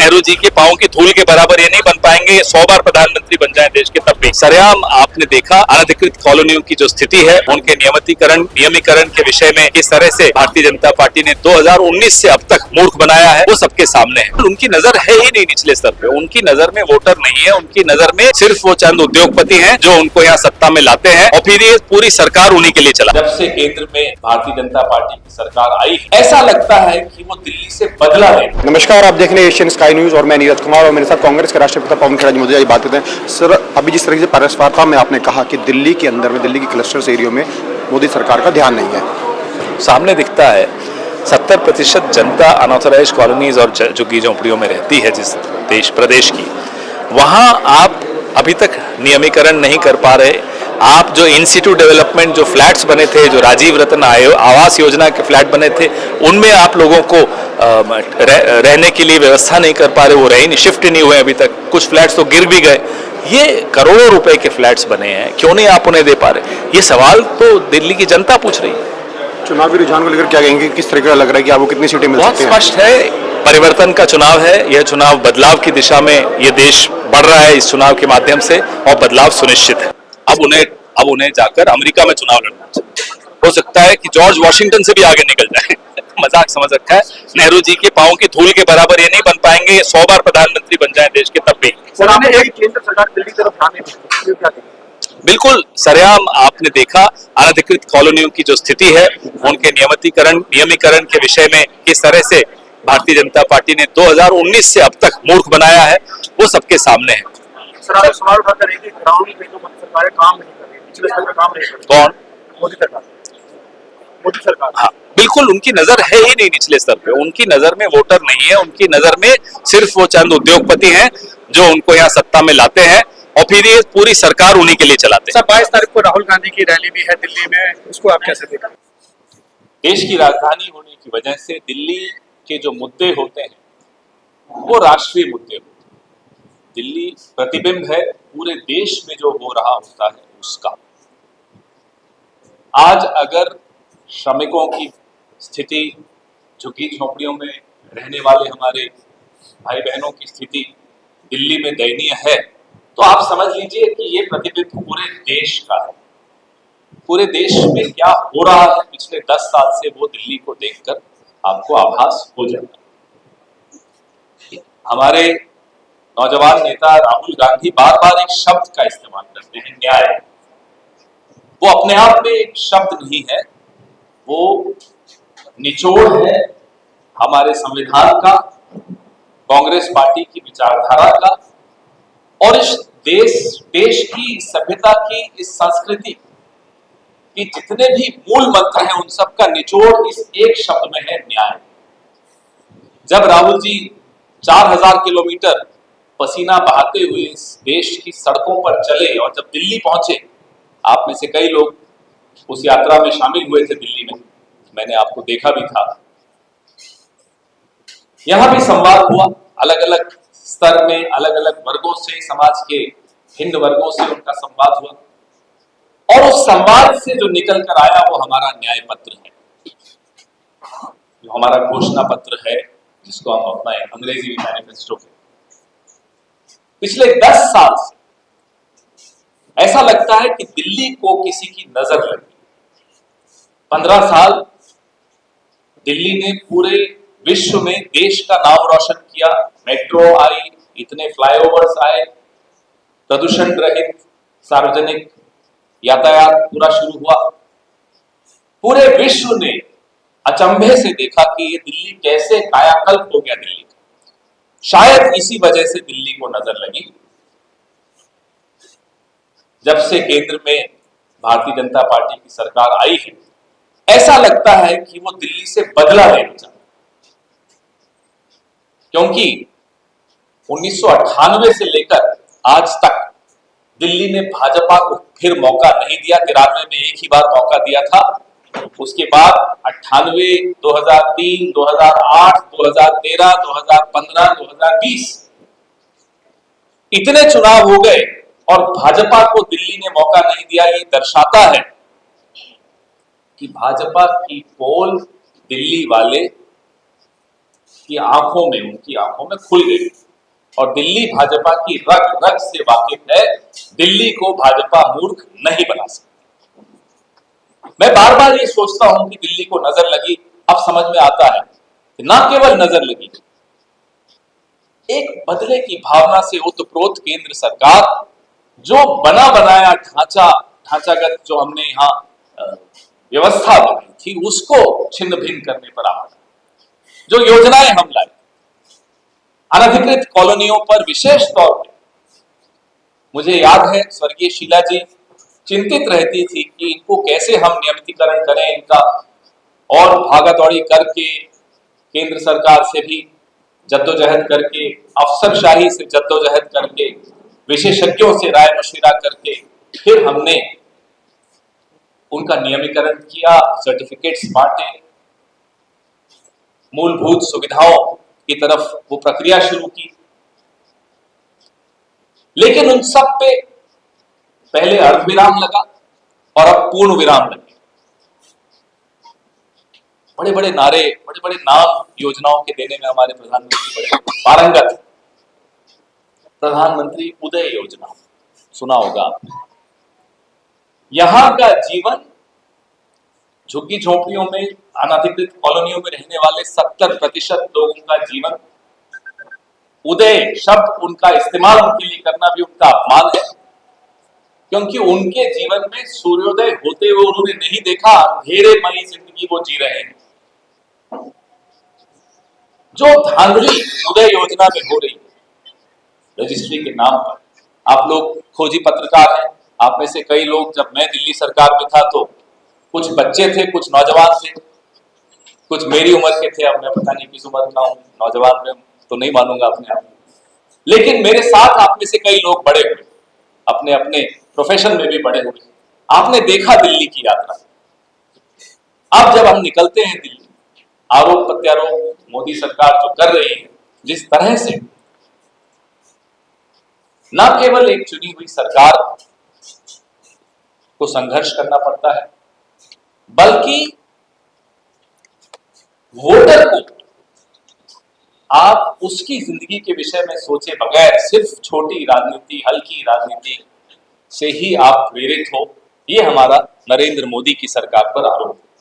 नेहरू जी के पांव की धूल के बराबर ये नहीं बन पाएंगे, 100 बार प्रधानमंत्री बन जाए देश के तब भी। सरेआम आपने देखा अनधिकृत कॉलोनियों की जो स्थिति है, उनके नियमीकरण के विषय में किस तरह से भारतीय जनता पार्टी ने 2019 से अब तक मूर्ख बनाया है, वो सबके सामने है। उनकी नजर है ही नहीं निचले स्तर पे, उनकी नजर में वोटर नहीं है, उनकी नजर में सिर्फ वो चंद उद्योगपति हैं जो उनको यहाँ सत्ता में लाते हैं और फिर ये पूरी सरकार उन्हीं के लिए चला। जब से केंद्र में भारतीय जनता पार्टी की सरकार आई, ऐसा लगता है कि वो दिल्ली से बदला ले। नमस्कार, आप देख रहे हैं एशियन स्काई न्यूज और मैं नीरज कुमार और मेरे साथ कांग्रेस के राष्ट्रीय प्रवक्ता पवन खेड़ा जी बात करते हैं। सर, अभी जिस तरह से प्रेस वार्ता में आपने कहा कि दिल्ली के अंदर में, दिल्ली की क्लस्टर्स एरिया में मोदी सरकार का ध्यान नहीं है, सामने दिखता है 70% जनता अनऑथराइज कॉलोनीज और झुग्गी झोंपड़ियों में रहती है जिस प्रदेश की, वहां आप अभी तक नियमीकरण नहीं कर पा रहे। आप जो इंस्टीट्यूट डेवलपमेंट, जो फ्लैट्स बने थे, जो राजीव रतन आवास योजना के फ्लैट बने थे, उनमें आप लोगों को रहने के लिए व्यवस्था नहीं कर पा रहे, वो रहे नहीं, शिफ्ट नहीं हुए अभी तक, कुछ फ्लैट्स तो गिर भी गए। ये करोड़ों रुपए के फ्लैट्स बने हैं, क्यों नहीं आप उन्हें दे पा रहे? ये सवाल तो दिल्ली की जनता पूछ रही है। चुनावी रुझान को लेकर क्या कहेंगे, किस तरह का लग रहा है कि आपको कितनी सीटें मिल सकती हैं? बहुत स्पष्ट है, परिवर्तन का चुनाव है, यह चुनाव बदलाव की दिशा में ये देश बढ़ रहा है इस चुनाव के माध्यम से, और बदलाव सुनिश्चित है। अब उन्हें जाकर अमेरिका में चुनाव लड़ना चाहिए। हो सकता है कि जॉर्ज वॉशिंगटन से भी आगे निकल जाए। मजाक समझ रखा है, नेहरू जी के पांव की धूल के बराबर ये नहीं बन पाएंगे, 100 बार प्रधानमंत्री बन जाए देश के तब भी। केंद्र सरकार दिल्ली की तरफ आने बिल्कुल सरेआम आपने देखा अनधिकृत कॉलोनियों की जो स्थिति है, उनके नियमीकरण के विषय में किस तरह से भारतीय जनता पार्टी ने 2019 से अब तक मूर्ख बनाया है, वो सबके सामने है। सर, आप सवाल उठा कर कि ग्राउंड पे जो मोदी सरकार काम नहीं कर रही, पिछले साल का काम नहीं कर रही। कौन? मोदी सरकार। हाँ, बिल्कुल उनकी नजर है ही नहीं निचले स्तर पे, उनकी नजर में वोटर नहीं है, उनकी नजर में सिर्फ वो चंद उद्योगपति हैं जो उनको यहाँ सत्ता में लाते हैं और फिर ये पूरी सरकार उन्हीं के लिए चलाते हैं। सर, 22 तारीख को राहुल गांधी की रैली भी है दिल्ली में, उसको आप कैसे देखते हैं? देश की राजधानी होने की वजह से दिल्ली के जो मुद्दे होते हैं वो राष्ट्रीय मुद्दे होते हैं। दिल्ली प्रतिबिंब है पूरे देश में जो हो रहा होता है उसका। आज अगर श्रमिकों की स्थिति, झुग्गी झोंपड़ियों में रहने वाले हमारे भाई बहनों की स्थिति दिल्ली में दयनीय है, तो आप समझ लीजिए कि ये प्रतिबिंब पूरे देश का है। पूरे देश में क्या हो रहा है पिछले 10 साल से, वो दिल्ली को देखकर आपको आभास हो जाता है। हमारे नौजवान नेता राहुल गांधी बार बार एक शब्द का इस्तेमाल करते हैं, न्याय। वो अपने आप में एक शब्द नहीं है, वो निचोड़ है हमारे संविधान का, कांग्रेस पार्टी की विचारधारा का और इस देश की सभ्यता की, इस संस्कृति कि जितने भी मूल मंत्र हैं उन सब का निचोड़ इस एक शब्द में है, न्याय। जब राहुल जी 4000 किलोमीटर पसीना बहाते हुए इस देश की सड़कों पर चले और जब दिल्ली पहुंचे, आप में से कई लोग उस यात्रा में शामिल हुए थे दिल्ली में, मैंने आपको देखा भी था। यहां भी संवाद हुआ, अलग अलग स्तर में, अलग अलग वर्गों से, समाज के भिन्न वर्गों से उनका संवाद हुआ और उस संवाद से जो निकल कर आया वो हमारा न्याय पत्र है, जो हमारा घोषणा पत्र है, जिसको हम अपना अंग्रेजी में मैनिफेस्टो कहते हैं। पिछले 10 साल से ऐसा लगता है कि दिल्ली को किसी की नजर लगी। 15 साल दिल्ली ने पूरे विश्व में देश का नाम रोशन किया। मेट्रो आई, इतने फ्लाईओवर्स आए, प्रदूषण रहित सार्वजनिक यातायात पूरा शुरू हुआ। पूरे विश्व ने अचंभे से देखा कि ये दिल्ली कैसे कायाकल्प हो गया दिल्ली का। शायद इसी वजह से दिल्ली को नजर लगी। जब से केंद्र में भारतीय जनता पार्टी की सरकार आई है, ऐसा लगता है कि वो दिल्ली से बदला लेना चाहता है, क्योंकि 1998 से लेकर आज तक दिल्ली ने भाजपा को फिर मौका नहीं दिया। 93 में एक ही बार मौका दिया था, उसके बाद 98, 2003, 2008, 2013, 2015, 2020 इतने चुनाव हो गए और भाजपा को दिल्ली ने मौका नहीं दिया। ये दर्शाता है कि भाजपा की पोल दिल्ली वाले की आंखों में, उनकी आंखों में खुल गई और दिल्ली भाजपा की रग रग से वाकिफ है। दिल्ली को भाजपा मूर्ख नहीं बना सकती। मैं बार बार ये सोचता हूं कि दिल्ली को नजर लगी, अब समझ में आता है कि ना केवल नजर लगी, एक बदले की भावना से ओतप्रोत केंद्र सरकार, जो बना बनाया ढांचागत जो हमने यहाँ व्यवस्था बनाई थी, उसको छिन्न भिन्न करने पर आमादा। जो योजनाएं हम लाए, अनधिकृत कॉलोनियों पर विशेष तौर पर, मुझे याद है स्वर्गीय शीला जी चिंतित रहती थी कि इनको कैसे हम नियमितीकरण करें इनका, और भागादौड़ी करके केंद्र सरकार से भी जद्दोजहद करके, अफसरशाही से जद्दोजहद करके, विशेषज्ञों से राय मशविरा करके फिर हमने उनका नियमीकरण किया, सर्टिफिकेट्स बांटे, मूलभूत सुविधाओं की तरफ वो प्रक्रिया शुरू की। लेकिन उन सब पे पहले अर्धविराम लगा और अब पूर्ण विराम लगे। बड़े बड़े नारे, बड़े बड़े नाम योजनाओं के देने में हमारे प्रधानमंत्री बड़े पारंगत हैं। प्रधानमंत्री उदय योजना सुना होगा आपने। यहां का जीवन, झुग्गी झोंपड़ियों में, अनधिकृत कॉलोनियों में रहने वाले 70% लोगों का जीवन, उदय शब्द उनका इस्तेमाल उनके लिए करना भी उनका अपमान है, क्योंकि उनके जीवन में सूर्योदय होते हुए उन्होंने नहीं देखा, अंधेरेमयी जिंदगी वो जी रहे हैं। जो धांधली उदय योजना में हो रही है रजिस्ट्री के नाम पर, आप लोग खोजी पत्रकार हैं, आप में से कई लोग, जब मैं दिल्ली सरकार में था तो कुछ बच्चे थे, कुछ नौजवान थे, कुछ मेरी उम्र के थे, अब मैं पता नहीं किस उम्र का हूं, नौजवान में तो नहीं मानूंगा अपने आप, लेकिन मेरे साथ आप में से कई लोग बड़े हुए, अपने अपने प्रोफेशन में भी बड़े हुए, आपने देखा दिल्ली की यात्रा। अब जब हम निकलते हैं दिल्ली, आरोप प्रत्यारोप मोदी सरकार जो कर रही है, जिस तरह से न केवल एक चुनी हुई सरकार को संघर्ष करना पड़ता है, बल्कि वोटर को आप उसकी जिंदगी के विषय में सोचे बगैर सिर्फ छोटी राजनीति, हल्की राजनीति से ही आप प्रेरित हो, ये हमारा नरेंद्र मोदी की सरकार पर आरोप है।